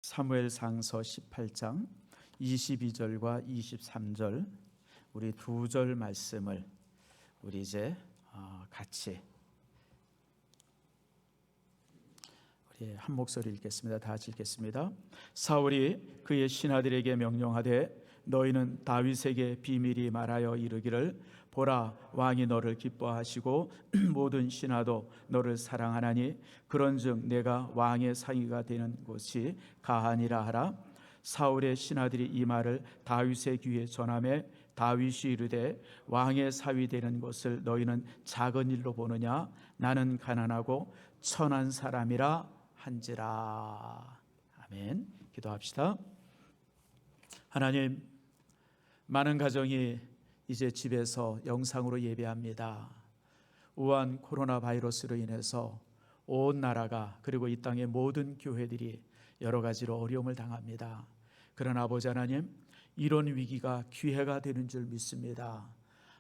사무엘상서 18장 22절과 23절 우리 두 절 말씀을 우리 이제 같이 우리 한 목소리 읽겠습니다. 다 같이 읽겠습니다. 사울이 그의 신하들에게 명령하되 너희는 다윗에게 비밀히 말하여 이르기를 보라, 왕이 너를 기뻐하시고 모든 신하도 너를 사랑하나니 그런즉 내가 왕의 상의가 되는 곳이 가하니라 하라. 사울의 신하들이 이 말을 다윗의 귀에 전하매 다윗이 이르되 왕의 사위 되는 것을 너희는 작은 일로 보느냐? 나는 가난하고 천한 사람이라 한지라. 아멘. 기도합시다. 하나님, 많은 가정이 이제 집에서 영상으로 예배합니다. 우한 코로나 바이러스로 인해서 온 나라가 그리고 이 땅의 모든 교회들이 여러 가지로 어려움을 당합니다. 그러나 아버지 하나님, 이런 위기가 기회가 되는 줄 믿습니다.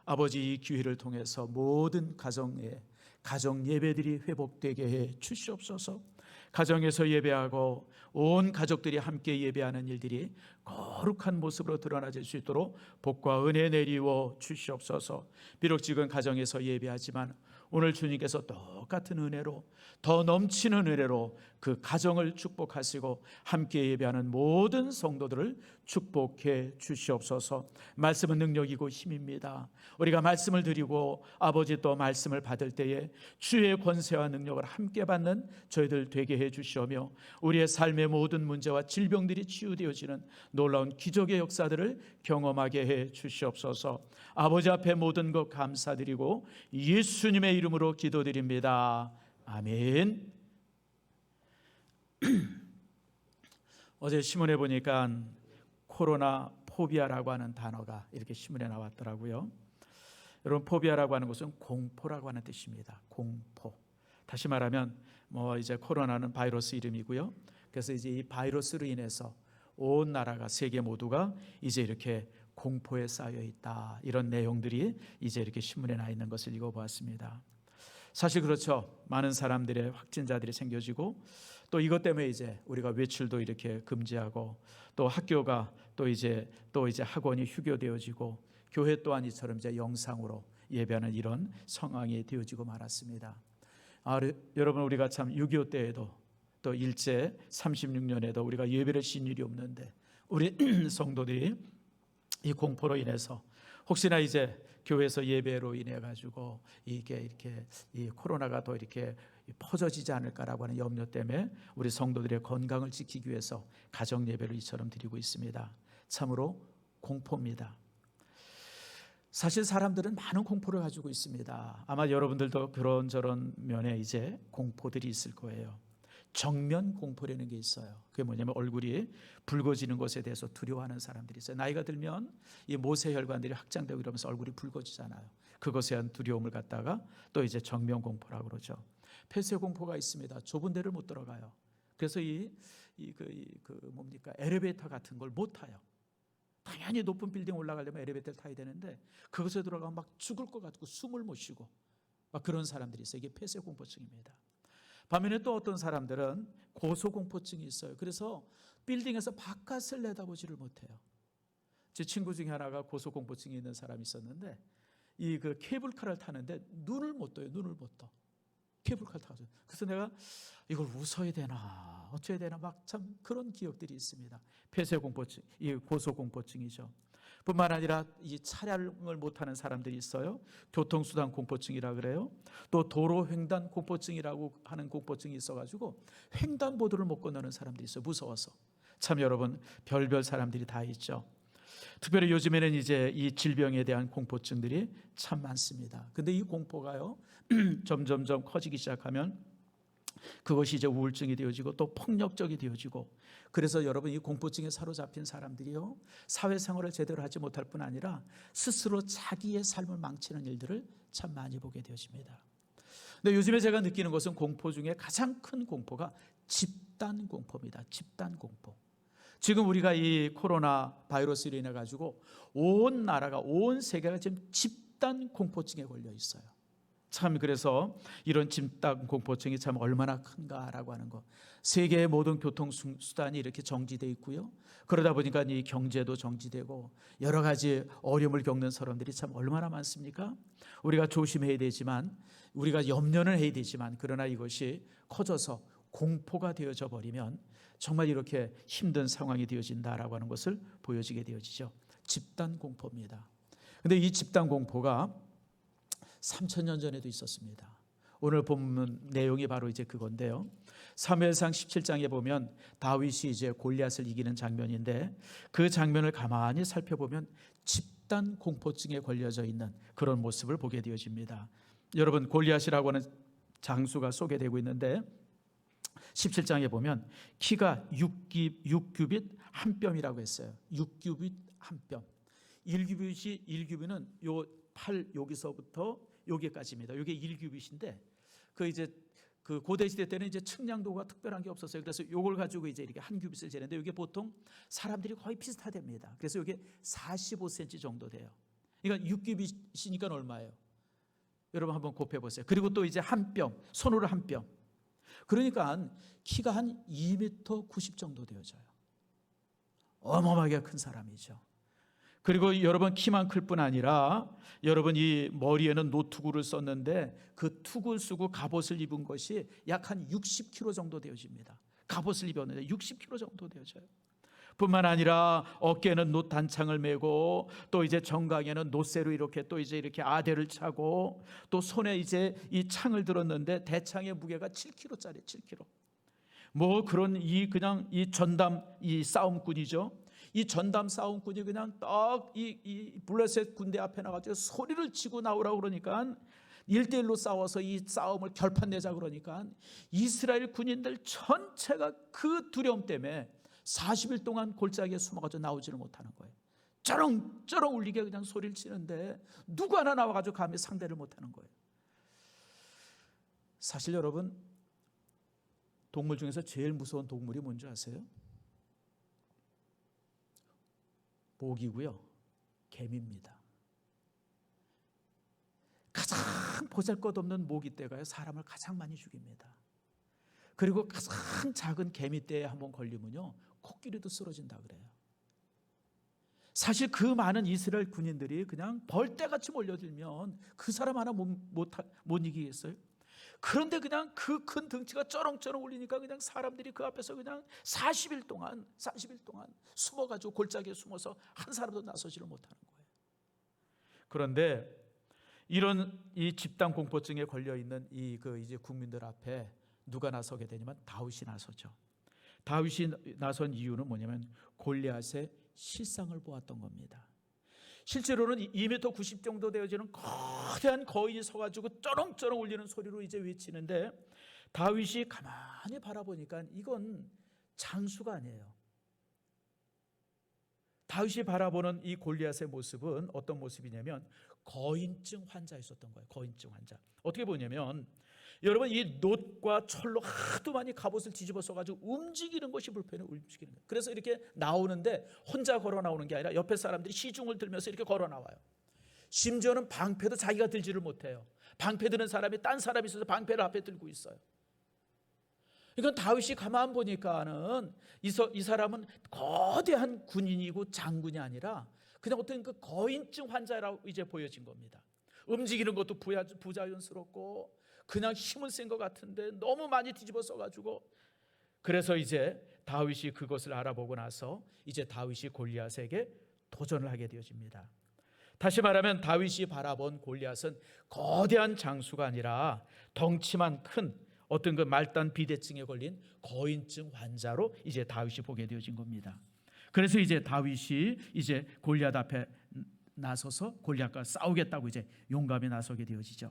아버지, 이 기회를 통해서 모든 가정의 가정 예배들이 회복되게 해 주시옵소서. 가정에서 예배하고 온 가족들이 함께 예배하는 일들이 거룩한 모습으로 드러나질 수 있도록 복과 은혜 내리워 주시옵소서. 비록 지금 가정에서 예배하지만 오늘 주님께서 똑같은 은혜로, 더 넘치는 은혜로 그 가정을 축복하시고 함께 예배하는 모든 성도들을 축복해 주시옵소서. 말씀은 능력이고 힘입니다. 우리가 말씀을 드리고 아버지 또 말씀을 받을 때에 주의 권세와 능력을 함께 받는 저희들 되게 해 주시오며 우리의 삶의 모든 문제와 질병들이 치유되어지는 놀라운 기적의 역사들을 경험하게 해 주시옵소서. 아버지 앞에 모든 것 감사드리고 예수님의 이름으로 기도드립니다. 아멘. 어제 신문에 보니까 코로나 포비아라고 하는 단어가 이렇게 신문에 나왔더라고요. 여러분, 포비아라고 하는 것은 공포라고 하는 뜻입니다. 공포. 다시 말하면 이제 코로나는 바이러스 이름이고요. 그래서 이제 이 바이러스로 인해서 온 나라가, 세계 모두가 이제 이렇게 공포에 쌓여 있다. 이런 내용들이 이제 이렇게 신문에 나 있는 것을 읽어보았습니다. 사실 그렇죠. 많은 사람들의 확진자들이 생겨지고 또 이것 때문에 이제 우리가 외출도 이렇게 금지하고 또 학교가 또 이제 학원이 휴교되어지고 교회 또한 이처럼 이제 영상으로 예배하는 이런 상황이 되어지고 말았습니다. 여러분, 우리가 참 6.25 때에도 또 일제 36년에도 우리가 예배를 신 일이 없는데 우리 성도들이 이 공포로 인해서 혹시나 이제 교회에서 예배로 인해 가지고 이게 이렇게 이 코로나가 더 이렇게 퍼져지지 않을까라고 하는 염려 때문에 우리 성도들의 건강을 지키기 위해서 가정 예배를 이처럼 드리고 있습니다. 참으로 공포입니다. 사실 사람들은 많은 공포를 가지고 있습니다. 아마 여러분들도 그런저런 면에 이제 공포들이 있을 거예요. 정면 공포라는 게 있어요. 그게 뭐냐면 얼굴이 붉어지는 것에 대해서 두려워하는 사람들이 있어요. 나이가 들면 이 모세혈관들이 확장되고 이러면서 얼굴이 붉어지잖아요. 그것에 대한 두려움을 갖다가 또 이제 정면 공포라고 그러죠. 폐쇄 공포가 있습니다. 좁은 데를 못 들어가요. 그래서 엘리베이터 같은 걸 못 타요. 당연히 높은 빌딩 올라가려면 엘리베이터를 타야 되는데 그것에 들어가면 막 죽을 것 같고 숨을 못 쉬고 막 그런 사람들이 있어요. 이게 폐쇄 공포증입니다. 반면에 또 어떤 사람들은 고소공포증이 있어요. 그래서 빌딩에서 바깥을 내다보지를 못해요. 제 친구 중에 하나가 고소공포증이 있는 사람이 있었는데 그 케이블카를 타는데 눈을 못 떠요. 눈을 못 떠. 케이블카를 타죠. 그래서 내가 이걸 웃어야 되나 어쩌야 되나 막 참 그런 기억들이 있습니다. 폐쇄공포증, 이 고소공포증이죠. 뿐만 아니라 이 차량을 못 타는 사람들이 있어요. 교통수단 공포증이라 그래요. 또 도로 횡단 공포증이라고 하는 공포증이 있어가지고 횡단보도를 못 건너는 사람들이 있어요. 무서워서. 참 여러분, 별별 사람들이 다 있죠. 특별히 요즘에는 이제 이 질병에 대한 공포증들이 참 많습니다. 근데 이 공포가요 점점점 커지기 시작하면 그것이 이제 우울증이 되어지고 또 폭력적이 되어지고, 그래서 여러분, 이 공포증에 사로잡힌 사람들이요 사회생활을 제대로 하지 못할 뿐 아니라 스스로 자기의 삶을 망치는 일들을 참 많이 보게 되어집니다. 근데 요즘에 제가 느끼는 것은 공포 중에 가장 큰 공포가 집단 공포입니다. 집단 공포. 지금 우리가 이 코로나 바이러스로 인해 가지고 온 나라가, 온 세계가 지금 집단 공포증에 걸려 있어요. 참 그래서 이런 집단 공포증이 참 얼마나 큰가라고 하는 거. 세계의 모든 교통 수단이 이렇게 정지돼 있고요. 그러다 보니까 이 경제도 정지되고 여러 가지 어려움을 겪는 사람들이 참 얼마나 많습니까? 우리가 조심해야 되지만, 우리가 염려는 해야 되지만, 그러나 이것이 커져서 공포가 되어져 버리면 정말 이렇게 힘든 상황이 되어진다라고 하는 것을 보여지게 되어지죠. 집단 공포입니다. 근데 이 집단 공포가 3000년 전에도 있었습니다. 오늘 본문 내용이 바로 이제 그건데요. 사무엘상 17장에 보면 다윗이 이제 골리앗을 이기는 장면인데, 그 장면을 가만히 살펴보면 집단 공포증에 걸려져 있는 그런 모습을 보게 되어집니다. 여러분, 골리앗이라고 하는 장수가 소개되고 있는데 17장에 보면 키가 6규빗 한 뼘이라고 했어요. 6규빗 한 뼘. 1규빗은 요 팔 여기서부터 여기까지입니다. 이게 1규빗인데 그 고대 시대 때는 이제 측량도가 특별한 게 없었어요. 그래서 이걸 가지고 이제 이렇게 한 규빗을 재는데 이게 보통 사람들이 거의 비슷하답니다. 그래서 이게 45cm 정도 돼요. 그러니까 6규빗이니까 얼마예요? 여러분 한번 곱해 보세요. 그리고 또 이제 한 뼘, 손으로 한 뼘. 그러니까 키가 한 2m 90 정도 되어져요. 어마어마하게 큰 사람이죠. 그리고 여러분 키만 클 뿐 아니라 여러분 이 머리에는 노투구를 썼는데 그 투구를 쓰고 갑옷을 입은 것이 약 한 60kg 정도 되어집니다. 갑옷을 입었는데 60kg 정도 되어져요. 뿐만 아니라 어깨에는 놋 단창을 메고 또 이제 정강에는 놋쇠로 이렇게 또 이제 이렇게 아대를 차고 또 손에 이제 이 창을 들었는데 대창의 무게가 7kg짜리 7kg. 뭐 그런 그냥 이 전담 이 싸움꾼이죠. 이 전담 싸움꾼이 그냥 딱 이 블레셋 군대 앞에 나가서 소리를 치고 나오라고 그러니까 1대1로 싸워서 이 싸움을 결판내자 그러니까 이스라엘 군인들 전체가 그 두려움 때문에 40일 동안 골짜기에 숨어가지고 나오지를 못하는 거예요. 쩌렁쩌렁 울리게 그냥 소리를 치는데 누구 하나 나와가지고 감히 상대를 못하는 거예요. 사실 여러분, 동물 중에서 제일 무서운 동물이 뭔지 아세요? 모기고요, 개미입니다. 가장 보잘것없는 모기떼가요 사람을 가장 많이 죽입니다. 그리고 가장 작은 개미떼에 한번 걸리면요 코끼리도 쓰러진다 그래요. 사실 그 많은 이스라엘 군인들이 그냥 벌떼같이 몰려들면 그 사람 하나 못 이기겠어요? 그런데 그냥 그 큰 등치가 쩌렁쩌렁 울리니까 그냥 사람들이 그 앞에서 그냥 40일 동안 숨어가지고 골짜기에 숨어서 한 사람도 나서지를 못하는 거예요. 그런데 이런 이 집단 공포증에 걸려 있는 이제 국민들 앞에 누가 나서게 되냐면 다윗이 나서죠. 다윗이 나선 이유는 뭐냐면 골리앗의 실상을 보았던 겁니다. 실제로는 2m 90 정도 되어지는 거대한 거인이 서가지고 쩌렁쩌렁 울리는 소리로 이제 외치는데 다윗이 가만히 바라보니까 이건 장수가 아니에요. 다윗이 바라보는 이 골리앗의 모습은 어떤 모습이냐면 거인증 환자였었던 거예요. 거인증 환자. 어떻게 보냐면 여러분 이 놋과 철로 하도 많이 갑옷을 뒤집어 써가지고 움직이는 것이 불편해. 움직이는 거예요. 그래서 이렇게 나오는데 혼자 걸어 나오는 게 아니라 옆에 사람들이 시중을 들면서 이렇게 걸어 나와요. 심지어는 방패도 자기가 들지를 못해요. 방패 드는 사람이 딴 사람이 있어서 방패를 앞에 들고 있어요. 이건 다윗이 가만 보니까는 이 사람은 거대한 군인이고 장군이 아니라 그냥 어떤 그 거인증 환자라고 이제 보여진 겁니다. 움직이는 것도 부자연스럽고 그냥 힘은 센 것 같은데 너무 많이 뒤집어 써가지고 그래서 이제 다윗이 그것을 알아보고 나서 이제 다윗이 골리앗에게 도전을 하게 되어집니다. 다시 말하면 다윗이 바라본 골리앗은 거대한 장수가 아니라 덩치만 큰 어떤 그 말단 비대증에 걸린 거인증 환자로 이제 다윗이 보게 되어진 겁니다. 그래서 이제 다윗이 이제 골리앗 앞에 나서서 골리앗과 싸우겠다고 이제 용감히 나서게 되어지죠.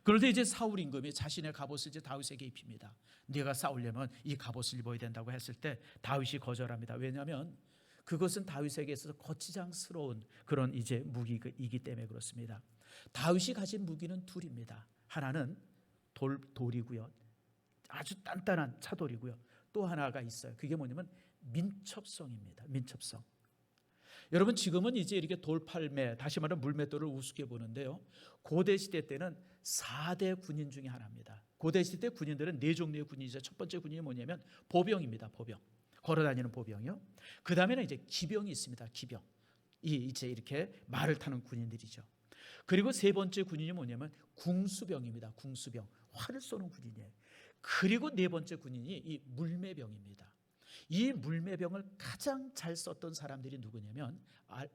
그런데 이제 사울 임금이 자신의 갑옷을 이제 다윗에게 입힙니다. 네가 싸우려면 이 갑옷을 입어야 된다고 했을 때 다윗이 거절합니다. 왜냐하면 그것은 다윗에게 있어서 거치장스러운 그런 이제 무기이기 때문에 그렇습니다. 다윗이 가진 무기는 둘입니다. 하나는 돌이고요. 아주 단단한 차돌이고요. 또 하나가 있어요. 그게 뭐냐면 민첩성입니다. 민첩성. 여러분 지금은 이제 이렇게 돌팔매, 다시 말하면 물맷돌을 우습게 보는데요, 고대 시대 때는 4대 군인 중에 하나입니다. 고대 시대 군인들은 4종류의 군인이죠. 첫 번째 군인이 뭐냐면 보병입니다. 보병, 걸어다니는 보병이요. 그 다음에는 이제 기병이 있습니다. 기병, 이제 이렇게 말을 타는 군인들이죠. 그리고 세 번째 군인이 뭐냐면 궁수병입니다. 궁수병, 활을 쏘는 군인이에요. 그리고 네 번째 군인이 이 물매병입니다. 이 물매병을 가장 잘 썼던 사람들이 누구냐면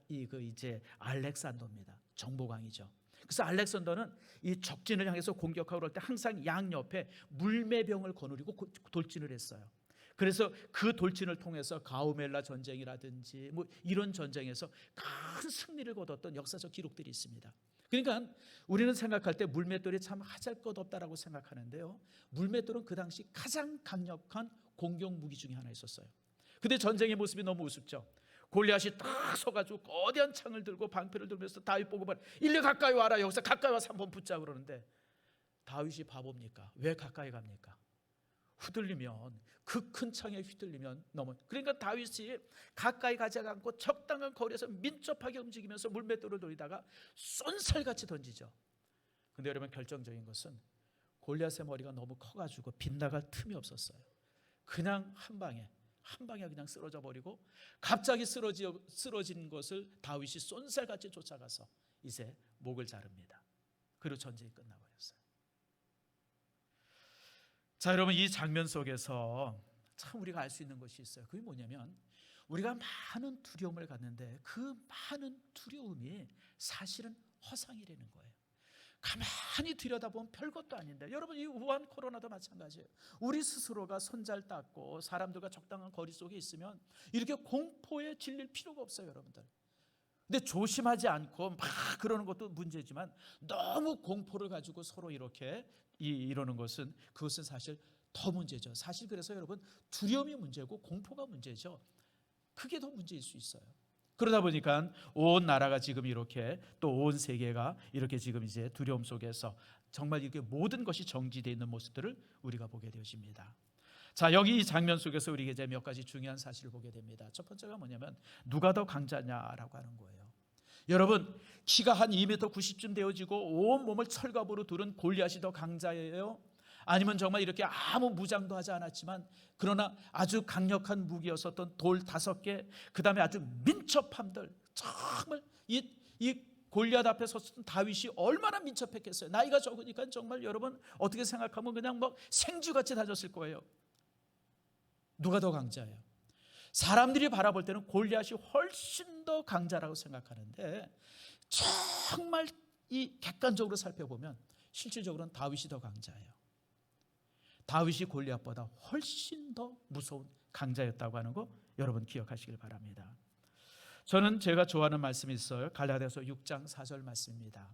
이제 알렉산더입니다. 정보광이죠. 그래서 알렉산더는 이 적진을 향해서 공격하고 그럴 때 항상 양옆에 물매병을 거느리고 돌진을 했어요. 그래서 그 돌진을 통해서 가우멜라 전쟁이라든지 뭐 이런 전쟁에서 큰 승리를 거뒀던 역사적 기록들이 있습니다. 그러니까 우리는 생각할 때 물맷돌이 참 하잘것없다라고 생각하는데요, 물맷돌은 그 당시 가장 강력한 공격 무기 중에 하나 있었어요. 근데 전쟁의 모습이 너무 우습죠. 골리앗이 딱 서가지고 거대한 창을 들고 방패를 들면서 다윗 보고 말, 일리 가까이 와라, 여기서 가까이 와서 한번 붙자 그러는데, 다윗이 바보입니까? 왜 가까이 갑니까? 휘둘리면, 그 큰 창에 휘둘리면 넘어. 그러니까 다윗이 가까이 가지 않고 적당한 거리에서 민첩하게 움직이면서 물맷돌을 돌리다가 쏜살같이 던지죠. 근데 여러분, 결정적인 것은 골리앗의 머리가 너무 커가지고 빗나갈 틈이 없었어요. 그냥 한 방에 그냥 쓰러져 버리고, 갑자기 쓰러진 것을 다윗이 쏜살같이 쫓아가서 이제 목을 자릅니다. 그리고 전쟁이 끝나버렸어요. 자, 여러분, 이 장면 속에서 참 우리가 알 수 있는 것이 있어요. 그게 뭐냐면, 우리가 많은 두려움을 갖는데 그 많은 두려움이 사실은 허상이라는 거예요. 가만히 들여다보면 별것도 아닌데, 여러분, 이 우한 코로나도 마찬가지예요. 우리 스스로가 손 잘 닦고 사람들과 적당한 거리 속에 있으면 이렇게 공포에 질릴 필요가 없어요, 여러분들. 근데 조심하지 않고 막 그러는 것도 문제지만, 너무 공포를 가지고 서로 이렇게 이러는 것은, 그것은 사실 더 문제죠. 사실 그래서 여러분, 두려움이 문제고 공포가 문제죠. 그게 더 문제일 수 있어요. 그러다 보니까 온 나라가 지금 이렇게, 또 온 세계가 이렇게 지금 이제 두려움 속에서 정말 이렇게 모든 것이 정지되어 있는 모습들을 우리가 보게 되어집니다. 자, 여기 이 장면 속에서 우리가 이제 몇 가지 중요한 사실을 보게 됩니다. 첫 번째가 뭐냐면, 누가 더 강자냐라고 하는 거예요. 여러분, 키가 한 2m 90쯤 되어지고 온 몸을 철갑으로 두른 골리앗이 더 강자예요? 아니면 정말 이렇게 아무 무장도 하지 않았지만 그러나 아주 강력한 무기였었던 돌 5개, 그 다음에 아주 민첩함들, 정말 이 골리앗 앞에 섰던 다윗이 얼마나 민첩했겠어요. 나이가 적으니까 정말 여러분, 어떻게 생각하면 그냥 막 생쥐같이 다녔을 거예요. 누가 더 강자예요? 사람들이 바라볼 때는 골리앗이 훨씬 더 강자라고 생각하는데, 정말 이 객관적으로 살펴보면 실질적으로는 다윗이 더 강자예요. 다윗이 골리앗보다 훨씬 더 무서운 강자였다고 하는 거 여러분 기억하시길 바랍니다. 저는 제가 좋아하는 말씀이 있어요. 갈라디아서 6장 4절 말씀입니다.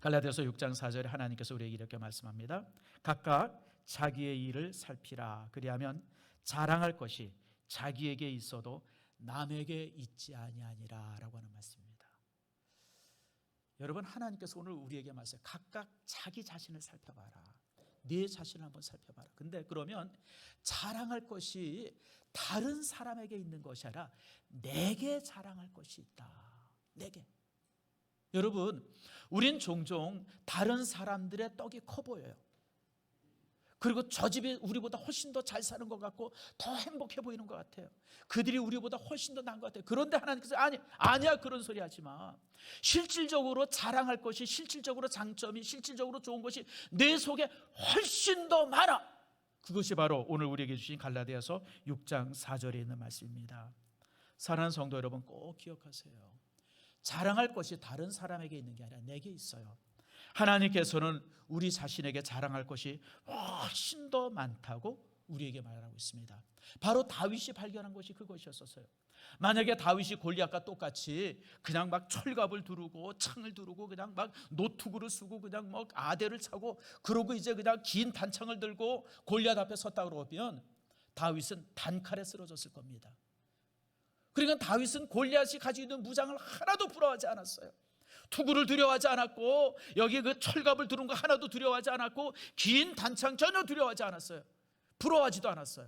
갈라디아서 6장 4절에 하나님께서 우리에게 이렇게 말씀합니다. 각각 자기의 일을 살피라. 그리하면 자랑할 것이 자기에게 있어도 남에게 있지 아니하니라 라고 하는 말씀입니다. 여러분, 하나님께서 오늘 우리에게 말씀해요. 각각 자기 자신을 살펴봐라. 네 자신을 한번 살펴봐라. 근데 그러면 자랑할 것이 다른 사람에게 있는 것이 아니라 내게 자랑할 것이 있다. 내게. 여러분, 우린 종종 다른 사람들의 떡이 커 보여요. 그리고 저 집이 우리보다 훨씬 더 잘 사는 것 같고 더 행복해 보이는 것 같아요. 그들이 우리보다 훨씬 더 나은 것 같아요. 그런데 하나님께서 아니야, 그런 소리 하지 마. 실질적으로 자랑할 것이, 실질적으로 장점이, 실질적으로 좋은 것이 내 속에 훨씬 더 많아. 그것이 바로 오늘 우리에게 주신 갈라디아서 6장 4절에 있는 말씀입니다. 사랑하는 성도 여러분, 꼭 기억하세요. 자랑할 것이 다른 사람에게 있는 게 아니라 내게 있어요. 하나님께서는 우리 자신에게 자랑할 것이 훨씬 더 많다고 우리에게 말하고 있습니다. 바로 다윗이 발견한 것이 그것이었어요. 만약에 다윗이 골리앗과 똑같이 그냥 막 철갑을 두르고 창을 두르고 그냥 막 노투구를 쓰고 그냥 막 아대를 차고 그러고 이제 그냥 긴 단창을 들고 골리앗 앞에 섰다 그러면 다윗은 단칼에 쓰러졌을 겁니다. 그러니까 다윗은 골리앗이 가지고 있는 무장을 하나도 부러워하지 않았어요. 투구를 두려워하지 않았고, 여기 그 철갑을 두른 거 하나도 두려워하지 않았고, 긴 단창 전혀 두려워하지 않았어요. 부러워하지도 않았어요.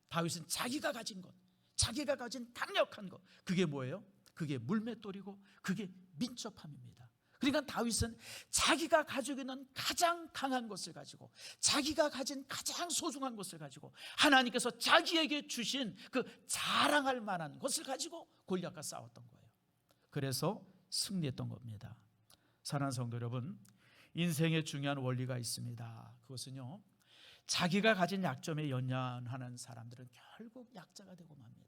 다윗은 자기가 가진 것, 자기가 가진 강력한 것, 그게 뭐예요? 그게 물맷돌이고 그게 민첩함입니다. 그러니까 다윗은 자기가 가지고 있는 가장 강한 것을 가지고, 자기가 가진 가장 소중한 것을 가지고, 하나님께서 자기에게 주신 그 자랑할 만한 것을 가지고 골리앗과 싸웠던 거예요. 그래서 승리했던 겁니다. 사랑하는 성도 여러분, 인생에 중요한 원리가 있습니다. 그것은요, 자기가 가진 약점에 연연하는 사람들은 결국 약자가 되고 맙니다.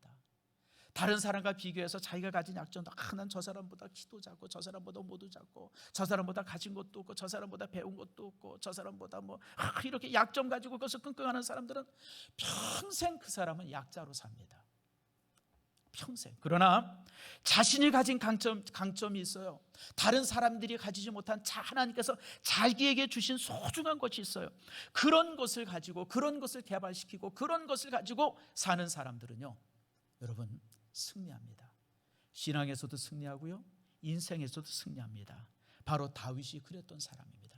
다른 사람과 비교해서 자기가 가진 약점도, 난 저 사람보다 키도 작고, 저 사람보다 모도 작고, 저 사람보다 가진 것도 없고, 저 사람보다 배운 것도 없고, 저 사람보다 이렇게 약점 가지고 그것을 끙끙하는 사람들은 평생 그 사람은 약자로 삽니다. 평생. 그러나 자신이 가진 강점이 있어요. 다른 사람들이 가지지 못한 하나님께서 자기에게 주신 소중한 것이 있어요. 그런 것을 가지고, 그런 것을 개발시키고, 그런 것을 가지고 사는 사람들은요, 여러분, 승리합니다. 신앙에서도 승리하고요, 인생에서도 승리합니다. 바로 다윗이 그랬던 사람입니다.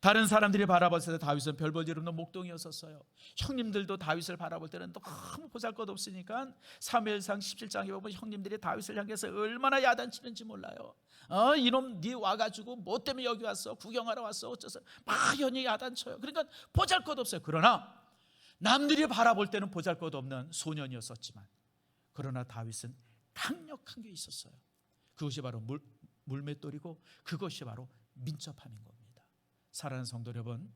다른 사람들이 바라봤을 때 다윗은 별 볼 일 없는 목동이었었어요. 형님들도 다윗을 바라볼 때는 너무 보잘것없으니까 사무엘상 17장에 보면 형님들이 다윗을 향해서 얼마나 야단치는지 몰라요. 이놈 네 와가지고 뭐 때문에 여기 왔어? 구경하러 왔어? 어째서 막연히 야단쳐요. 그러니까 보잘것없어요. 그러나 남들이 바라볼 때는 보잘것없는 소년이었었지만, 그러나 다윗은 강력한 게 있었어요. 그것이 바로 물맷돌이고 그것이 바로 민첩함인 겁니다. 사랑하는 성도 여러분,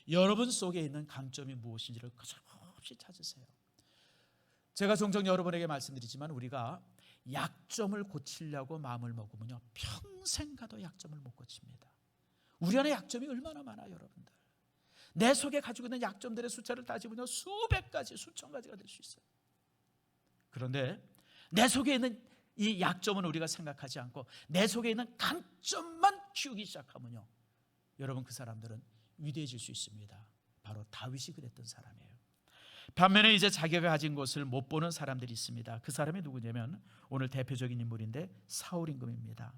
여러분 속에 있는 강점이 무엇인지를 끊임없이 찾으세요. 제가 종종 여러분에게 말씀드리지만, 우리가 약점을 고치려고 마음을 먹으면요, 평생 가도 약점을 못 고칩니다. 우리 안에 약점이 얼마나 많아요, 여러분들. 내 속에 가지고 있는 약점들의 숫자를 따지면요, 수백 가지, 수천 가지가 될 수 있어요. 그런데 내 속에 있는 이 약점은 우리가 생각하지 않고 내 속에 있는 강점만 키우기 시작하면요, 여러분, 그 사람들은 위대해질 수 있습니다. 바로 다윗이 그랬던 사람이에요. 반면에 이제 자기가 가진 것을 못 보는 사람들이 있습니다. 그 사람이 누구냐면 오늘 대표적인 인물인데 사울 임금입니다.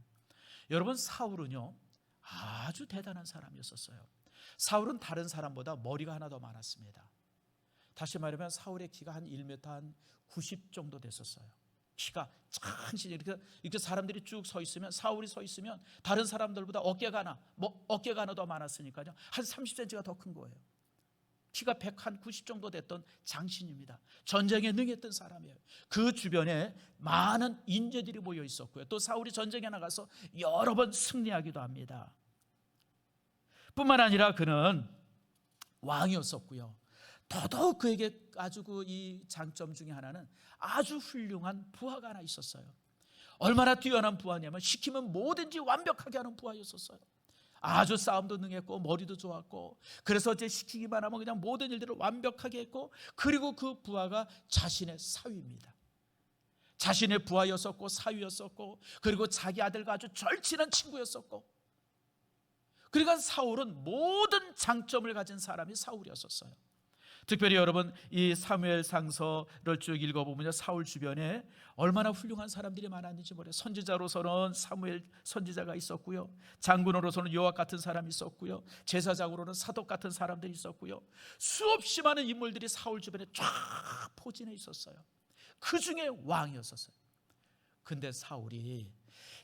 여러분, 사울은요, 아주 대단한 사람이었어요. 사울은 다른 사람보다 머리가 하나 더 많았습니다. 다시 말하면 사울의 키가 한 1m 한 90 정도 됐었어요. 키가 장신이 이렇게 사람들이 쭉 서 있으면, 사울이 서 있으면 다른 사람들보다 어깨가 하나 더 많았으니까요, 한 30cm가 더 큰 거예요. 키가 190 정도 됐던 장신입니다. 전쟁에 능했던 사람이에요. 그 주변에 많은 인재들이 모여 있었고요, 또 사울이 전쟁에 나가서 여러 번 승리하기도 합니다. 뿐만 아니라 그는 왕이었었고요, 더더욱 그에게 아주 이 장점 중에 하나는 아주 훌륭한 부하가 하나 있었어요. 얼마나 뛰어난 부하냐면 시키면 뭐든지 완벽하게 하는 부하였었어요. 아주 싸움도 능했고 머리도 좋았고, 그래서 이제 시키기만 하면 그냥 모든 일들을 완벽하게 했고, 그리고 그 부하가 자신의 사위입니다. 자신의 부하였었고 사위였었고, 그리고 자기 아들과 아주 절친한 친구였었고, 그러니까 사울은 모든 장점을 가진 사람이 사울이었었어요. 특별히 여러분, 이 사무엘상서를 쭉 읽어보면 사울 주변에 얼마나 훌륭한 사람들이 많았는지 모르요. 선지자로서는 사무엘 선지자가 있었고요, 장군으로서는 요압 같은 사람이 있었고요, 제사장으로는 사독 같은 사람들이 있었고요, 수없이 많은 인물들이 사울 주변에 쫙 포진해 있었어요. 그 중에 왕이었었어요. 근데 사울이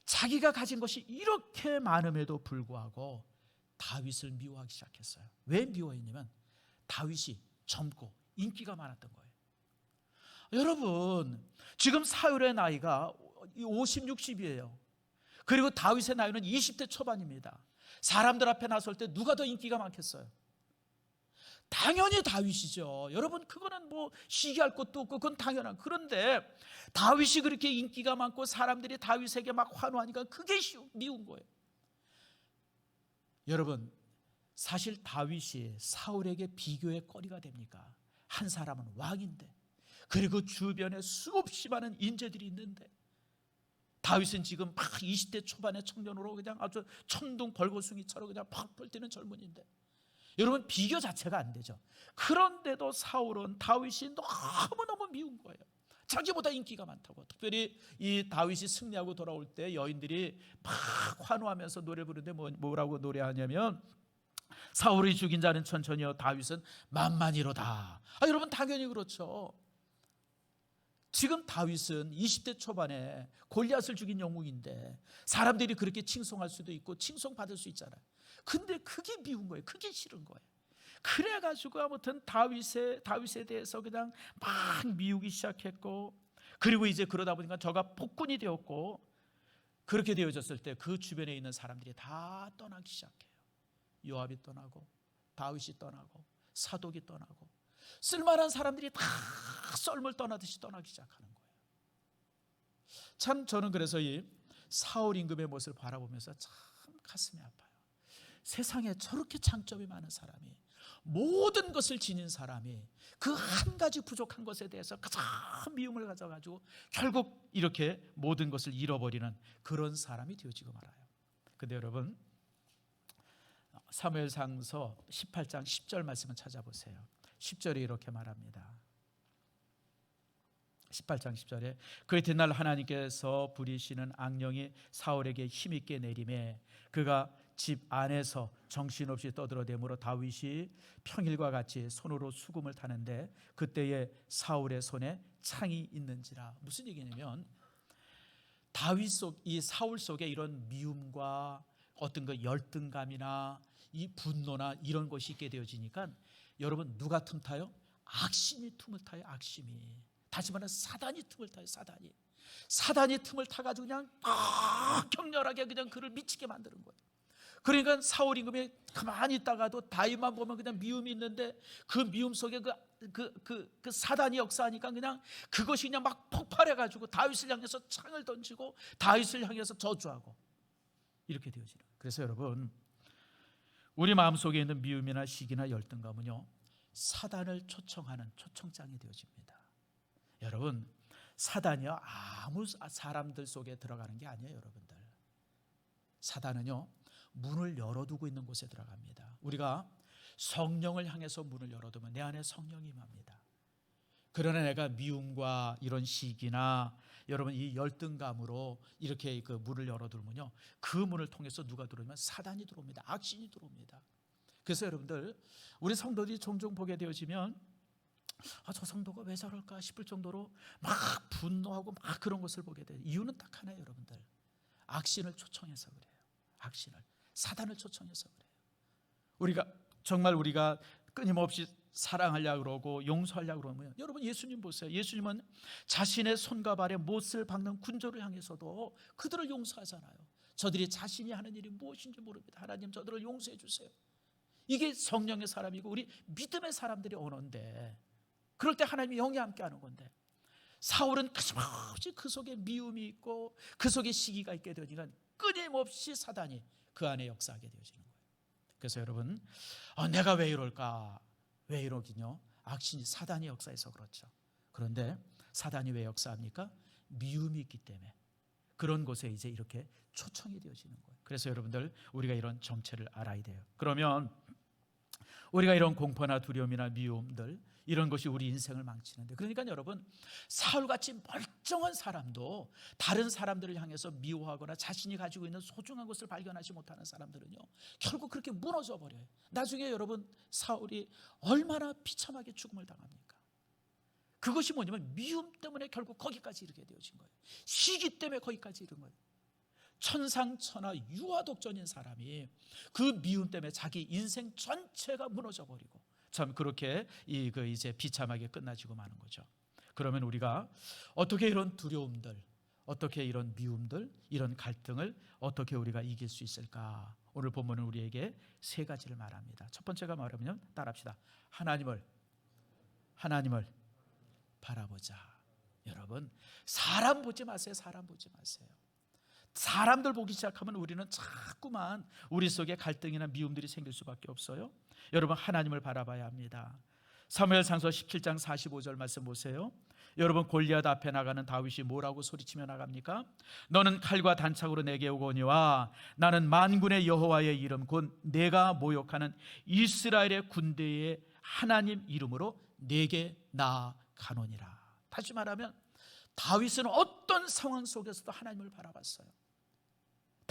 자기가 가진 것이 이렇게 많음에도 불구하고 다윗을 미워하기 시작했어요. 왜 미워했냐면 다윗이 젊고 인기가 많았던 거예요. 여러분, 지금 사울의 나이가 50, 60이에요. 그리고 다윗의 나이는 20대 초반입니다. 사람들 앞에 나설 때 누가 더 인기가 많겠어요? 당연히 다윗이죠. 여러분, 그거는 시기할 것도 없고 그건 당연한. 그런데 다윗이 그렇게 인기가 많고 사람들이 다윗에게 막 환호하니까 그게 미운 거예요. 여러분, 사실 다윗이 사울에게 비교의 거리가 됩니까? 한 사람은 왕인데, 그리고 주변에 수없이 많은 인재들이 있는데, 다윗은 지금 막 20대 초반의 청년으로 그냥 아주 천둥 벌거숭이처럼 그냥 팍 뛰는 젊은이인데, 여러분, 비교 자체가 안 되죠. 그런데도 사울은 다윗이 너무너무 미운 거예요. 자기보다 인기가 많다고. 특별히 이 다윗이 승리하고 돌아올 때 여인들이 막 환호하면서 노래 부르는데 뭐라고 노래하냐면, 사울이 죽인 자는 천천히요, 다윗은 만만이로다. 여러분, 당연히 그렇죠. 지금 다윗은 20대 초반에 골리앗을 죽인 영웅인데 사람들이 그렇게 칭송할 수도 있고 칭송받을 수 있잖아요. 근데 그게 미운 거예요. 그게 싫은 거예요. 그래가지고 아무튼 다윗에 대해서 그냥 막 미우기 시작했고, 그리고 이제 그러다 보니까 저가 폭군이 되었고, 그렇게 되어졌을 때 그 주변에 있는 사람들이 다 떠나기 시작해요. 요압이 떠나고 다윗이 떠나고 사독이 떠나고 쓸만한 사람들이 다 썰물 떠나듯이 떠나기 시작하는 거예요. 참 저는 그래서 이 사울 임금의 모습을 바라보면서 참 가슴이 아파요. 세상에 저렇게 장점이 많은 사람이, 모든 것을 지닌 사람이 그 한 가지 부족한 것에 대해서 가장 미움을 가져가지고 결국 이렇게 모든 것을 잃어버리는 그런 사람이 되어지고 말아요. 근데 여러분, 사무엘상서 18장 10절 말씀을 찾아보세요. 10절에 이렇게 말합니다. 18장 10절에 그 이튿날 하나님께서 부리시는 악령이 사울에게 힘있게 내림에 그가 집 안에서 정신없이 떠들어대므로 다윗이 평일과 같이 손으로 수금을 타는데 그때에 사울의 손에 창이 있는지라. 무슨 얘기냐면 이 사울 속에 이런 미움과 어떤 그 열등감이나 이 분노나 이런 것이 있게 되어지니까 여러분, 누가 틈 타요? 악신이 틈을 타요. 악심이. 다시 말하면 사단이 틈을 타요. 사단이 틈을 타가지고 그냥 격렬하게 그냥 그를 미치게 만드는 거예요. 그러니까 사울 임금이 가만히 있다가도 다윗만 보면 그냥 미움이 있는데 그 미움 속에 그 사단이 역사하니까 그냥 그것이 그냥 막 폭발해가지고 다윗을 향해서 창을 던지고 다윗을 향해서 저주하고 이렇게 되어지는 거예요. 그래서 여러분, 우리 마음속에 있는 미움이나 시기나 열등감은요, 사단을 초청하는 초청장이 되어집니다. 여러분, 사단이요 아무 사람들 속에 들어가는 게 아니에요. 여러분들, 사단은요 문을 열어두고 있는 곳에 들어갑니다. 우리가 성령을 향해서 문을 열어두면 내 안에 성령이 임합니다. 그러나 내가 미움과 이런 시기나 여러분 이 열등감으로 이렇게 그 문을 열어두면요, 그 문을 통해서 누가 들어오면 사단이 들어옵니다. 악신이 들어옵니다. 그래서 여러분들, 우리 성도들이 종종 보게 되어지면 저 성도가 왜 저럴까 싶을 정도로 막 분노하고 막 그런 것을 보게 돼요. 이유는 딱 하나예요. 여러분들, 악신을 초청해서 그래요. 악신을, 사단을 초청해서 그래요. 우리가 끊임없이 사랑하려고 그러고 용서하려고 그러면, 여러분 예수님 보세요. 예수님은 자신의 손과 발에 못을 박는 군조를 향해서도 그들을 용서하잖아요. 저들이 자신이 하는 일이 무엇인지 모릅니다. 하나님, 저들을 용서해 주세요. 이게 성령의 사람이고 우리 믿음의 사람들의 언어인데, 그럴 때 하나님이 영이 함께 하는 건데, 사울은 끊임없이 그 속에 미움이 있고 그 속에 시기가 있게 되니까 끊임없이 사단이 그 안에 역사하게 되어지는 거예요. 그래서 여러분, 내가 왜 이럴까? 왜 이러긴요? 악신이, 사단이 역사해서 그렇죠. 그런데 사단이 왜 역사합니까? 미움이 있기 때문에 그런 곳에 이제 이렇게 초청이 되어지는 거예요. 그래서 여러분들, 우리가 이런 정체를 알아야 돼요. 그러면 우리가 이런 공포나 두려움이나 미움들, 이런 것이 우리 인생을 망치는데, 그러니까 여러분, 사울같이 멀쩡한 사람도 다른 사람들을 향해서 미워하거나 자신이 가지고 있는 소중한 것을 발견하지 못하는 사람들은요, 결국 그렇게 무너져 버려요. 나중에 여러분, 사울이 얼마나 비참하게 죽음을 당합니까? 그것이 뭐냐면 미움 때문에 결국 거기까지 이르게 되어진 거예요. 시기 때문에 거기까지 이른 거예요. 천상천하 유아독전인 사람이 그 미움 때문에 자기 인생 전체가 무너져 버리고, 참 그렇게 이제 비참하게 끝나지고 마는 거죠. 그러면 우리가 어떻게 이런 두려움들, 어떻게 이런 미움들, 이런 갈등을 어떻게 우리가 이길 수 있을까? 오늘 본문은 우리에게 세 가지를 말합니다. 첫 번째가 말하면, 따라합시다. 하나님을 바라보자. 여러분, 사람 보지 마세요. 사람 보지 마세요. 사람들 보기 시작하면 우리는 자꾸만 우리 속에 갈등이나 미움들이 생길 수밖에 없어요. 여러분, 하나님을 바라봐야 합니다. 사무엘상서 17장 45절 말씀 보세요. 여러분, 골리앗 앞에 나가는 다윗이 뭐라고 소리치며 나갑니까? 너는 칼과 단창으로 내게 오거니와 나는 만군의 여호와의 이름 곧 내가 모욕하는 이스라엘의 군대의 하나님 이름으로 내게 나아가노니라. 다시 말하면 다윗은 어떤 상황 속에서도 하나님을 바라봤어요.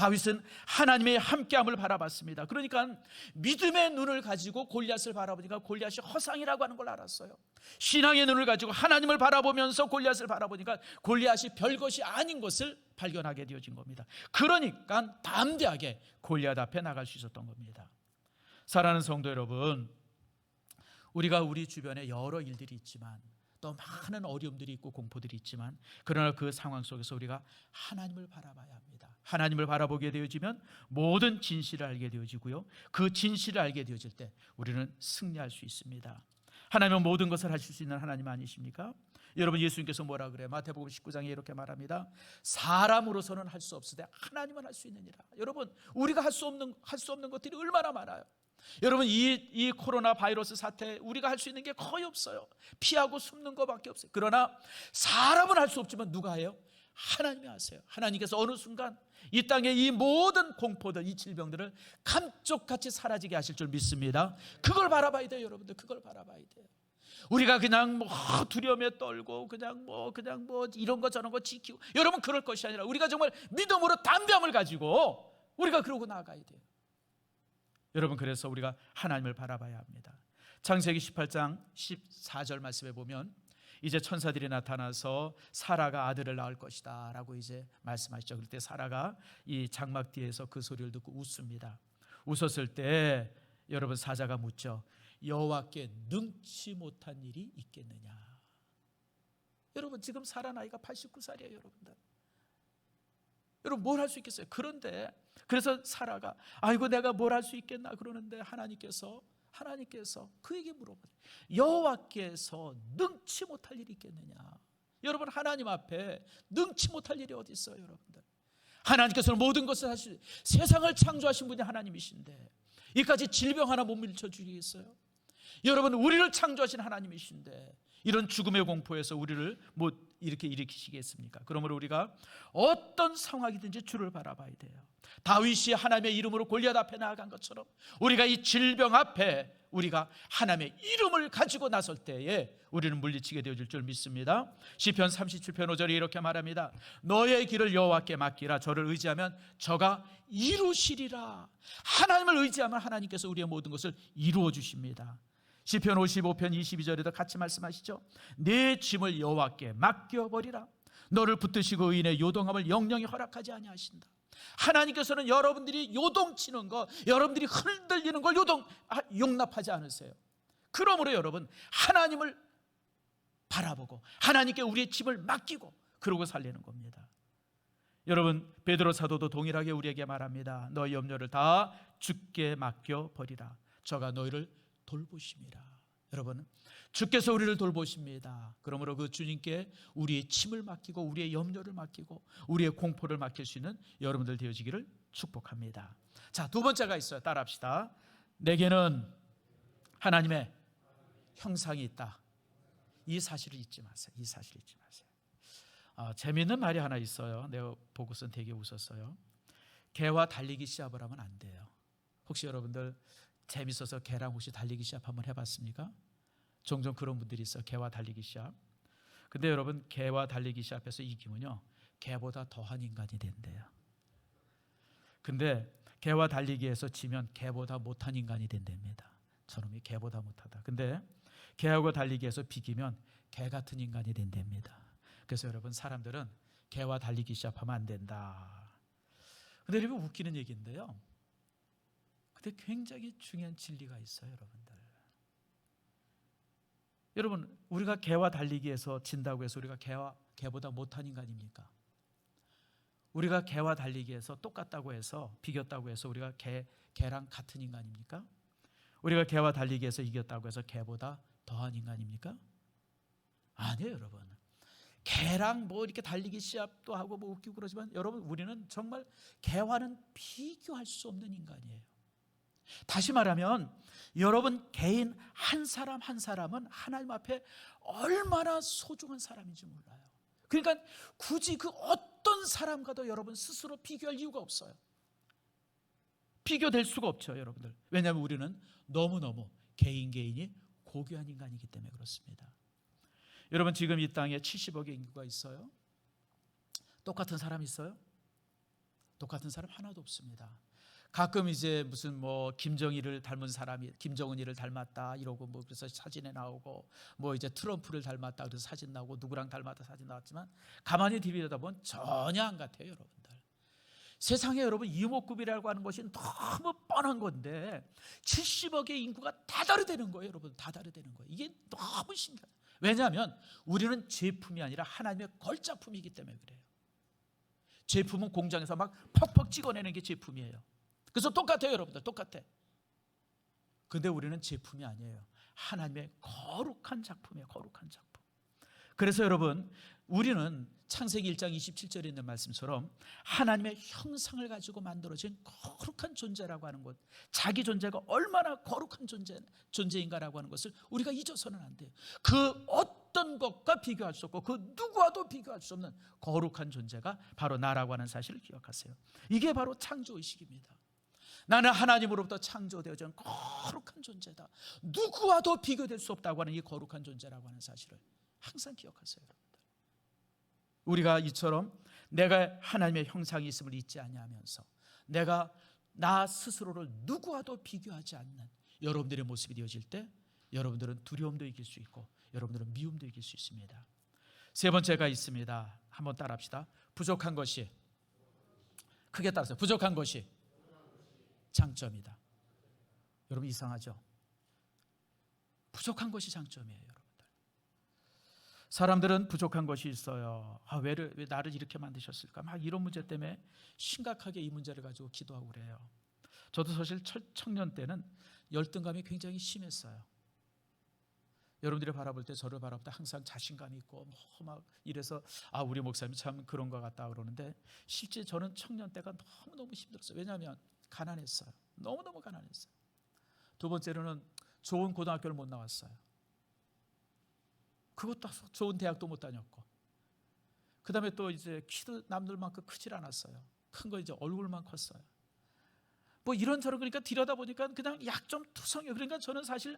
다윗은 하나님의 함께함을 바라봤습니다. 그러니까 믿음의 눈을 가지고 골리앗을 바라보니까 골리앗이 허상이라고 하는 걸 알았어요. 신앙의 눈을 가지고 하나님을 바라보면서 골리앗을 바라보니까 골리앗이 별것이 아닌 것을 발견하게 되어진 겁니다. 그러니까 담대하게 골리앗 앞에 나갈 수 있었던 겁니다. 사랑하는 성도 여러분, 우리가 우리 주변에 여러 일들이 있지만 또 많은 어려움들이 있고 공포들이 있지만 그러나 그 상황 속에서 우리가 하나님을 바라봐야 합니다. 하나님을 바라보게 되어지면 모든 진실을 알게 되어지고요, 그 진실을 알게 되어질 때 우리는 승리할 수 있습니다. 하나님은 모든 것을 하실 수 있는 하나님 아니십니까? 여러분, 예수님께서 뭐라 그래요? 마태복음 19장에 이렇게 말합니다. 사람으로서는 할 수 없으되 하나님은 할 수 있느니라. 여러분, 우리가 할 수 없는 것들이 얼마나 많아요. 여러분, 이 코로나 바이러스 사태 우리가 할 수 있는 게 거의 없어요. 피하고 숨는 것밖에 없어요. 그러나 사람은 할 수 없지만 누가 해요? 하나님이 하세요. 하나님께서 어느 순간 이 땅의 이 모든 공포들, 이 질병들을 감쪽같이 사라지게 하실 줄 믿습니다. 그걸 바라봐야 돼요. 여러분들, 그걸 바라봐야 돼요. 우리가 그냥 두려움에 떨고 그냥 이런 거 저런 거 지키고, 여러분, 그럴 것이 아니라 우리가 정말 믿음으로 담대함을 가지고 우리가 그러고 나아가야 돼요. 여러분, 그래서 우리가 하나님을 바라봐야 합니다. 창세기 18장 14절 말씀에 보면 이제 천사들이 나타나서 사라가 아들을 낳을 것이다 라고 이제 말씀하시죠. 그럴 때 사라가 이 장막 뒤에서 그 소리를 듣고 웃습니다. 웃었을 때 여러분, 사자가 묻죠. 여호와께 능치 못한 일이 있겠느냐. 여러분, 지금 사라 나이가 89살이에요. 여러분들, 여러분, 뭘 할 수 있겠어요? 그런데 그래서 사라가 아이고 내가 뭘 할 수 있겠나 그러는데 하나님께서 그에게 물어보세요. 여호와께서 능치 못할 일이 있겠느냐. 여러분, 하나님 앞에 능치 못할 일이 어디 있어요? 여러분들, 하나님께서는 모든 것을 하시, 세상을 창조하신 분이 하나님이신데 이까지 질병 하나 못 밀쳐주시겠어요? 여러분, 우리를 창조하신 하나님이신데 이런 죽음의 공포에서 우리를 못 이렇게 일으키시겠습니까? 그러므로 우리가 어떤 상황이든지 주를 바라봐야 돼요. 다윗이 하나님의 이름으로 골리앗 앞에 나아간 것처럼 우리가 이 질병 앞에 우리가 하나님의 이름을 가지고 나설 때에 우리는 물리치게 되어질 줄 믿습니다. 시편 37편 5절에 이렇게 말합니다. 너의 길을 여호와께 맡기라. 저를 의지하면 저가 이루시리라. 하나님을 의지하면 하나님께서 우리의 모든 것을 이루어 주십니다. 시편 55편 22절에도 같이 말씀하시죠. 내 짐을 여호와께 맡겨버리라. 너를 붙드시고 의인의 요동함을 영영히 허락하지 아니하신다. 하나님께서는 여러분들이 요동치는 것, 여러분들이 흔들리는 걸 용납하지 않으세요. 그러므로 여러분, 하나님을 바라보고 하나님께 우리의 짐을 맡기고 그러고 살리는 겁니다. 여러분, 베드로 사도도 동일하게 우리에게 말합니다. 너희 염려를 다 주께 맡겨버리라. 저가 너희를 돌보심이라. 여러분, 주께서 우리를 돌보십니다. 그러므로 그 주님께 우리의 짐을 맡기고 우리의 염려를 맡기고 우리의 공포를 맡길 수 있는 여러분들 되어지기를 축복합니다. 자, 두 번째가 있어요. 따라합시다. 내게는 하나님의 형상이 있다. 이 사실을 잊지 마세요. 이 사실을 잊지 마세요. 재미있는 말이 하나 있어요. 내가 보고선 되게 웃었어요. 개와 달리기 시합을 하면 안 돼요. 혹시 여러분들 재밌어서 개랑 혹시 달리기 시합 한번 해봤습니까? 종종 그런 분들이 있어요. 개와 달리기 시합. 근데 여러분, 개와 달리기 시합에서 이기면요, 개보다 더한 인간이 된대요. 근데 개와 달리기에서 지면 개보다 못한 인간이 된답니다. 저놈이 개보다 못하다. 근데 개하고 달리기에서 비기면 개 같은 인간이 된답니다. 그래서 여러분, 사람들은 개와 달리기 시합하면 안 된다. 근데 여러분, 웃기는 얘기인데요, 근데 굉장히 중요한 진리가 있어요. 여러분, 우리가 개와 달리기에서 진다고 해서 우리가 개보다 못한 인간입니까? 우리가 개와 달리기에서 똑같다고 해서 비겼다고 해서 우리가 개랑 같은 인간입니까? 우리가 개와 달리기에서 이겼다고 해서 개보다 더한 인간입니까? 아니에요. 여러분, 개랑 이렇게 달리기 시합도 하고 웃기고 그러지만 여러분, 우리는 정말 개와는 비교할 수 없는 인간이에요. 다시 말하면 여러분, 개인 한 사람 한 사람은 하나님 앞에 얼마나 소중한 사람인지 몰라요. 그러니까 굳이 그 어떤 사람과도 여러분 스스로 비교할 이유가 없어요. 비교될 수가 없죠, 여러분들. 왜냐하면 우리는 너무너무 개인이 고귀한 인간이기 때문에 그렇습니다. 여러분, 지금 이 땅에 70억의 인구가 있어요. 똑같은 사람이 있어요? 똑같은 사람 하나도 없습니다. 가끔 이제 무슨 뭐 김정일을 닮은 사람이 김정은이를 닮았다 이러고 뭐 그래서 사진에 나오고 뭐 이제 트럼프를 닮았다 그래서 사진 나오고 누구랑 닮았다 사진 나왔지만 가만히 들여다보면 전혀 안 같아요, 여러분들. 세상에 여러분 이목구비라고 하는 것이 너무 뻔한 건데 70억의 인구가 다 다르다는 거예요, 여러분. 다 다르다는 거예요. 이게 너무 신기해요. 왜냐하면 우리는 제품이 아니라 하나님의 걸작품이기 때문에 그래요. 제품은 공장에서 막 퍽퍽 찍어내는 게 제품이에요. 그래서 똑같아요, 여러분들. 똑같아. 근데 우리는 제품이 아니에요. 하나님의 거룩한 작품이에요. 거룩한 작품. 그래서 여러분, 우리는 창세기 1장 27절에 있는 말씀처럼 하나님의 형상을 가지고 만들어진 거룩한 존재라고 하는 것, 자기 존재가 얼마나 거룩한 존재인가라고 하는 것을 우리가 잊어서는 안 돼요. 그 어떤 것과 비교할 수 없고 그 누구와도 비교할 수 없는 거룩한 존재가 바로 나라고 하는 사실을 기억하세요. 이게 바로 창조의식입니다. 나는 하나님으로부터 창조되어진 거룩한 존재다. 누구와도 비교될 수 없다고 하는 이 거룩한 존재라고 하는 사실을 항상 기억하세요, 여러분들. 우리가 이처럼 내가 하나님의 형상이 있음을 잊지 아니하면서 내가 나 스스로를 누구와도 비교하지 않는 여러분들의 모습이 되어질 때 여러분들은 두려움도 이길 수 있고 여러분들은 미움도 이길 수 있습니다. 세 번째가 있습니다. 한번 따라합시다. 부족한 것이, 크게 따라서 부족한 것이 장점이다. 여러분 이상하죠? 부족한 것이 장점이에요, 여러분들. 사람들은 부족한 것이 있어요. 왜 나를 이렇게 만드셨을까? 막 이런 문제 때문에 심각하게 이 문제를 가지고 기도하고 그래요. 저도 사실 청년 때는 열등감이 굉장히 심했어요. 여러분들이 바라볼 때 저를 바라볼 때 항상 자신감이 있고 막 이래서 우리 목사님 참 그런 것 같다 그러는데 실제 저는 청년 때가 너무너무 힘들었어요. 왜냐하면 가난했어요. 너무너무 가난했어요. 두 번째로는 좋은 고등학교를 못 나왔어요. 그것도 좋은 대학도 못 다녔고, 그 다음에 또 이제 키도 남들만큼 크질 않았어요. 큰 거 이제 얼굴만 컸어요. 뭐 이런저런, 그러니까 들여다보니까 그냥 약점 투성이에요. 그러니까 저는 사실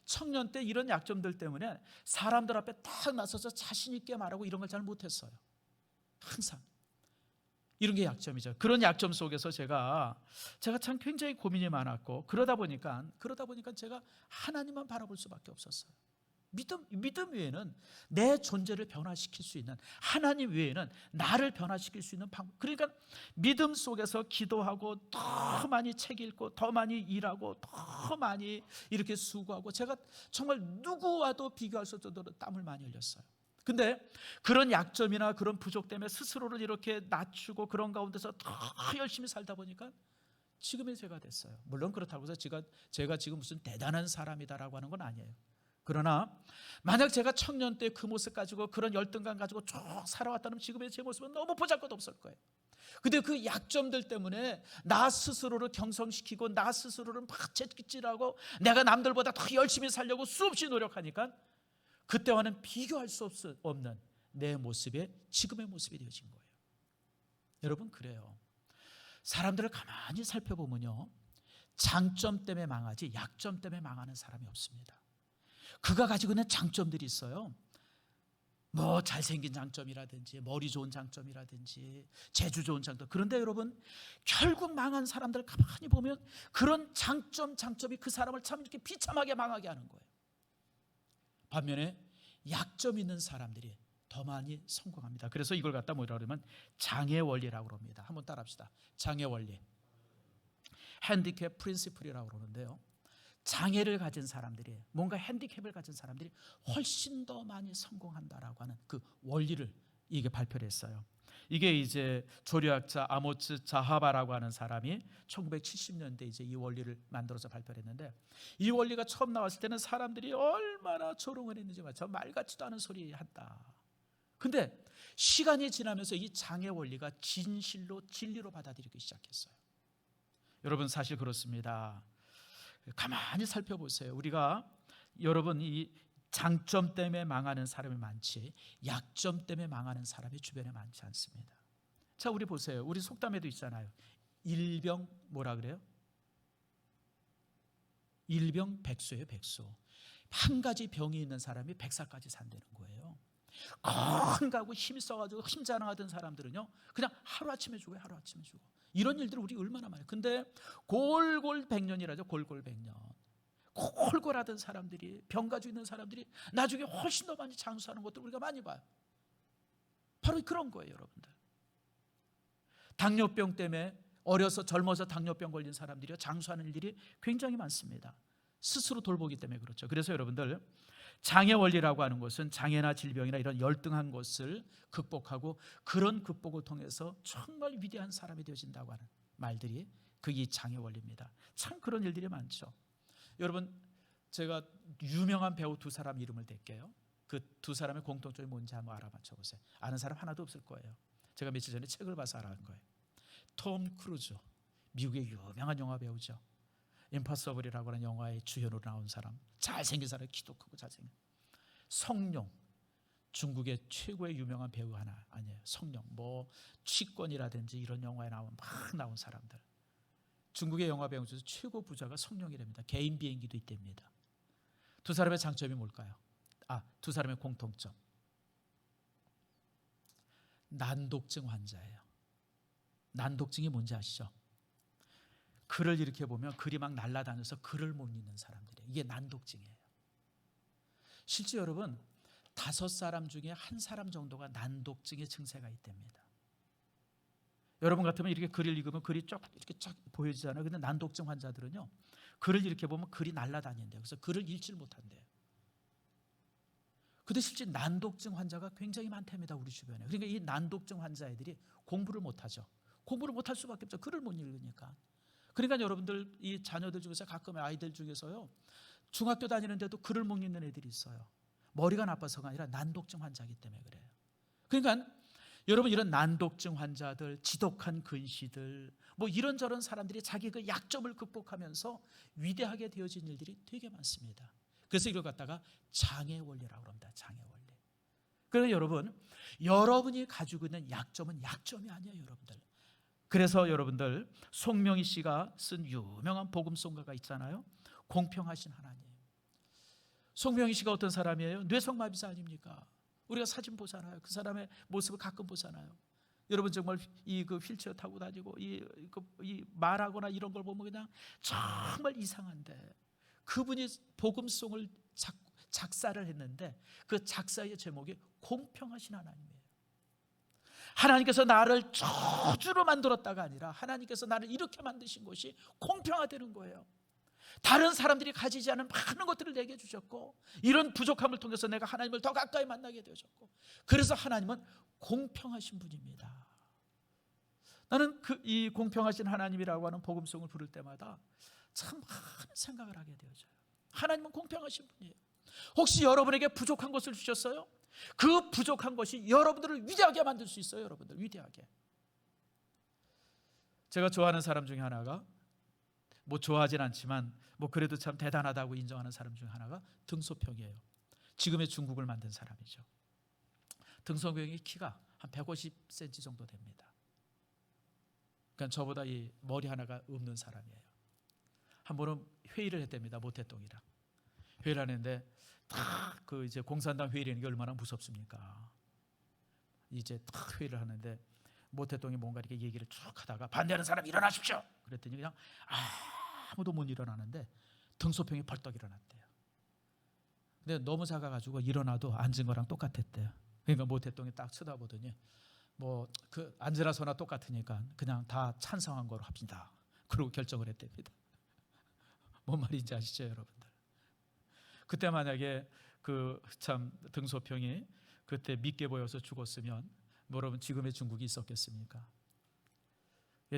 청년 때 이런 약점들 때문에 사람들 앞에 딱 나서서 자신 있게 말하고 이런 걸 잘 못했어요. 항상 이런 게 약점이죠. 그런 약점 속에서 제가 참 굉장히 고민이 많았고, 그러다 보니까 제가 하나님만 바라볼 수밖에 없었어요. 믿음 외에는 내 존재를 변화시킬 수 있는, 하나님 외에는 나를 변화시킬 수 있는 방법. 그러니까 믿음 속에서 기도하고 더 많이 책 읽고 더 많이 일하고 더 많이 이렇게 수고하고, 제가 정말 누구와도 비교할 수 없을 정도로 땀을 많이 흘렸어요. 근데 그런 약점이나 그런 부족 때문에 스스로를 이렇게 낮추고 그런 가운데서 더 열심히 살다 보니까 지금의 제가 됐어요. 물론 그렇다고 해서 제가 지금 무슨 대단한 사람이다라고 하는 건 아니에요. 그러나 만약 제가 청년 때 그 모습 가지고 그런 열등감 가지고 쭉 살아왔다면 지금의 제 모습은 너무 보잘것없을 거예요. 근데 그 약점들 때문에 나 스스로를 경성시키고 나 스스로를 막 채찍질하고 내가 남들보다 더 열심히 살려고 수없이 노력하니까 그때와는 비교할 수 없는 내 모습에 지금의 모습이 되어진 거예요. 여러분, 그래요. 사람들을 가만히 살펴보면요, 장점 때문에 망하지 약점 때문에 망하는 사람이 없습니다. 그가 가지고 있는 장점들이 있어요. 뭐 잘생긴 장점이라든지 머리 좋은 장점이라든지 재주 좋은 장점. 그런데 여러분, 결국 망한 사람들을 가만히 보면 그런 장점이 그 사람을 참 이렇게 비참하게 망하게 하는 거예요. 반면에 약점 있는 사람들이 더 많이 성공합니다. 그래서 이걸 갖다 뭐라 그러면 장애 원리라고 그럽니다. 한번 따라합시다. 장애 원리. 핸디캡 프린시플이라고 그러는데요, 장애를 가진 사람들이, 뭔가 핸디캡을 가진 사람들이 훨씬 더 많이 성공한다라고 하는 그 원리를 이게 발표를 했어요. 이게 이제 조류학자 아모츠 자하바라고 하는 사람이 1970년대 이제 이 원리를 만들어서 발표를 했는데, 이 원리가 처음 나왔을 때는 사람들이 얼마나 조롱을 했는지 저 말 같지도 않은 소리 한다. 근데 시간이 지나면서 이 장애 원리가 진리로 받아들이기 시작했어요. 여러분, 사실 그렇습니다. 가만히 살펴보세요. 여러분, 이 장점 때문에 망하는 사람이 많지 약점 때문에 망하는 사람이 주변에 많지 않습니다. 자, 우리 보세요. 우리 속담에도 있잖아요. 일병 뭐라 그래요? 일병백수예요. 백수. 한 가지 병이 있는 사람이 100살까지 산다는 거예요. 건강하고 힘 써가지고 힘 자랑하던 사람들은요, 그냥 하루아침에 죽어요. 하루아침에 죽어. 이런 일들을 우리 얼마나 많아요. 근데 골골 100년이라죠. 골골 100년. 골골하던 사람들이, 병 가지고 있는 사람들이 나중에 훨씬 더 많이 장수하는 것들 우리가 많이 봐요. 바로 그런 거예요, 여러분들. 당뇨병 때문에 젊어서 당뇨병 걸린 사람들이 장수하는 일들이 굉장히 많습니다. 스스로 돌보기 때문에 그렇죠. 그래서 여러분들, 장애 원리라고 하는 것은 장애나 질병이나 이런 열등한 것을 극복하고 그런 극복을 통해서 정말 위대한 사람이 되어진다고 하는 말들이 그게 장애 원리입니다. 참 그런 일들이 많죠. 여러분, 제가 유명한 배우 두 사람 이름을 댈게요. 그 두 사람의 공통점이 뭔지 한번 알아맞혀 보세요. 아는 사람 하나도 없을 거예요. 제가 며칠 전에 책을 봐서 알아간 거예요. 톰 크루즈, 미국의 유명한 영화 배우죠. 임파서블이라고 하는 영화의 주연으로 나온 사람, 잘생긴 사람, 키도 크고 잘생긴. 성룡, 중국의 최고의 유명한 배우 하나 아니에요. 성룡, 뭐 취권이라든지 이런 영화에 막 나온 사람들. 중국의 영화 배우 중에서 최고 부자가 성룡이랍니다. 개인 비행기도 있답니다. 두 사람의 장점이 뭘까요? 두 사람의 공통점. 난독증 환자예요. 난독증이 뭔지 아시죠? 글을 이렇게 보면 글이 막 날아다녀서 글을 못 읽는 사람들이에요. 이게 난독증이에요. 실제 여러분, 5사람 중에 1사람 정도가 난독증의 증세가 있답니다. 여러분 같으면 이렇게 글을 읽으면 글이 이렇게 쫙 보여지잖아요. 근데 난독증 환자들은요, 글을 이렇게 보면 글이 날아다닌대요. 그래서 글을 읽지 못한대요. 근데 실제 난독증 환자가 굉장히 많답니다, 우리 주변에. 그러니까 이 난독증 환자 애들이 공부를 못하죠. 공부를 못할 수밖에 없죠. 글을 못 읽으니까. 그러니까 여러분들, 이 자녀들 중에서 가끔 아이들 중에서요, 중학교 다니는데도 글을 못 읽는 애들이 있어요. 머리가 나빠서가 아니라 난독증 환자이기 때문에 그래요. 그러니까 여러분, 이런 난독증 환자들, 지독한 근시들, 뭐 이런저런 사람들이 자기 그 약점을 극복하면서 위대하게 되어진 일들이 되게 많습니다. 그래서 이걸 갖다가 장애 원리라고 합니다. 장애 원리. 그래서 여러분, 여러분이 가지고 있는 약점은 약점이 아니에요, 여러분들. 그래서 여러분들, 송명희 씨가 쓴 유명한 복음송가가 있잖아요. 공평하신 하나님. 송명희 씨가 어떤 사람이에요? 뇌성마비자 아닙니까? 우리가 사진 보잖아요. 그 사람의 모습을 가끔 보잖아요. 여러분, 정말 그 휠체어 타고 다니고 이 말하거나 이런 걸 보면 그냥 정말 이상한데, 그분이 복음송을 작사를 했는데 그 작사의 제목이 공평하신 하나님이에요. 하나님께서 나를 저주로 만들었다가 아니라 하나님께서 나를 이렇게 만드신 것이 공평하다는 거예요. 다른 사람들이 가지지 않은 많은 것들을 내게 주셨고, 이런 부족함을 통해서 내가 하나님을 더 가까이 만나게 되어졌고, 그래서 하나님은 공평하신 분입니다. 나는 이 공평하신 하나님이라고 하는 복음송을 부를 때마다 참 많은 생각을 하게 되어져요. 하나님은 공평하신 분이에요. 혹시 여러분에게 부족한 것을 주셨어요? 그 부족한 것이 여러분들을 위대하게 만들 수 있어요. 여러분들 위대하게. 제가 좋아하는 사람 중에 하나가, 뭐 좋아하진 않지만 뭐 그래도 참 대단하다고 인정하는 사람 중에 하나가 등소평이에요. 지금의 중국을 만든 사람이죠. 등소평의 키가 한 150cm 정도 됩니다. 그러니까 저보다 이 머리 하나가 없는 사람이에요. 한 번은 회의를 했답니다. 모태똥이랑 회의를 하는데, 딱 이제 공산당 회의라는 게 얼마나 무섭습니까? 이제 딱 회의를 하는데 모태똥이 뭔가 이렇게 얘기를 쭉 하다가, 반대하는 사람 일어나십시오. 그랬더니 그냥 아무도 못 일어나는데 등소평이 벌떡 일어났대요. 근데 너무 작아가지고 일어나도 앉은 거랑 똑같았대요. 그러니까 모태똥이 딱 쳐다보더니, 뭐 그 앉으나 서나 똑같으니까 그냥 다 찬성한 거로 합시다. 그러고 결정을 했답니다. 뭔 말인지 아시죠, 여러분들? 그때 만약에 참 등소평이 그때 믿게 보여서 죽었으면 뭐 여러분, 지금의 중국이 있었겠습니까?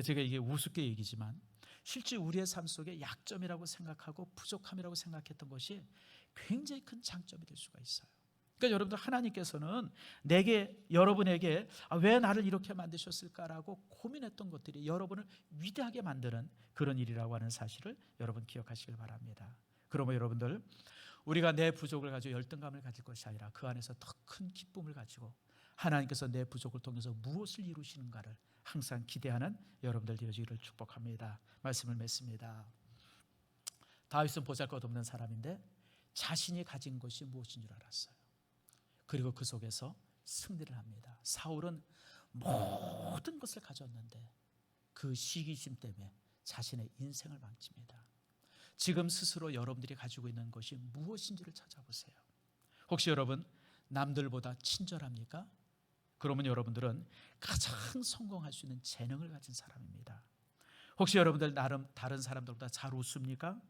제가 이게 우습게 얘기지만 실제 우리의 삶 속에 약점이라고 생각하고 부족함이라고 생각했던 것이 굉장히 큰 장점이 될 수가 있어요. 그러니까 여러분들, 하나님께서는 여러분에게 왜 나를 이렇게 만드셨을까라고 고민했던 것들이 여러분을 위대하게 만드는 그런 일이라고 하는 사실을 여러분 기억하시길 바랍니다. 그러면 여러분들, 우리가 내 부족을 가지고 열등감을 가질 것이 아니라 그 안에서 더 큰 기쁨을 가지고 하나님께서 내 부족을 통해서 무엇을 이루시는가를 항상 기대하는 여러분들 되어지기를 축복합니다. 말씀을 맺습니다. 다윗은 보잘것없는 사람인데 자신이 가진 것이 무엇인 줄 알았어요. 그리고 그 속에서 승리를 합니다. 사울은 모든 것을 가졌는데 그 시기심 때문에 자신의 인생을 망칩니다. 지금 스스로 여러분들이 가지고 있는 것이 무엇인지를 찾아보세요. 혹시 여러분 남들보다 친절합니까? 그러면 여러분들은 가장 성공할 수 있는 재능을 가진 사람입니다. 혹시 여러분들 나름 다른 사람들보다 잘 웃습니까?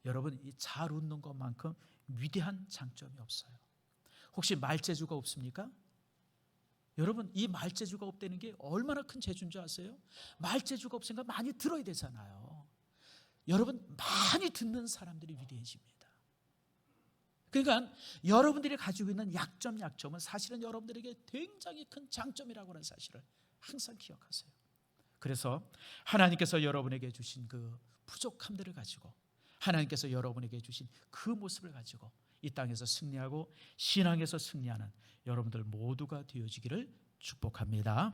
여러분 이 잘 웃는 것만큼 위대한 장점이 없어요. 혹시 말재주가 없습니까? 여러분 이 말재주가 없다는 게 얼마나 큰 재주인 줄 아세요? 말재주가 없으니까 많이 들어야 되잖아요. 여러분 많이 듣는 사람들이 위대해집니다. 그러니까 여러분들이 가지고 있는 약점은 사실은 여러분들에게 굉장히 큰 장점이라고 하는 사실을 항상 기억하세요. 그래서 하나님께서 여러분에게 주신 그 부족함들을 가지고 하나님께서 여러분에게 주신 그 모습을 가지고 이 땅에서 승리하고 신앙에서 승리하는 여러분들 모두가 되어지기를 축복합니다.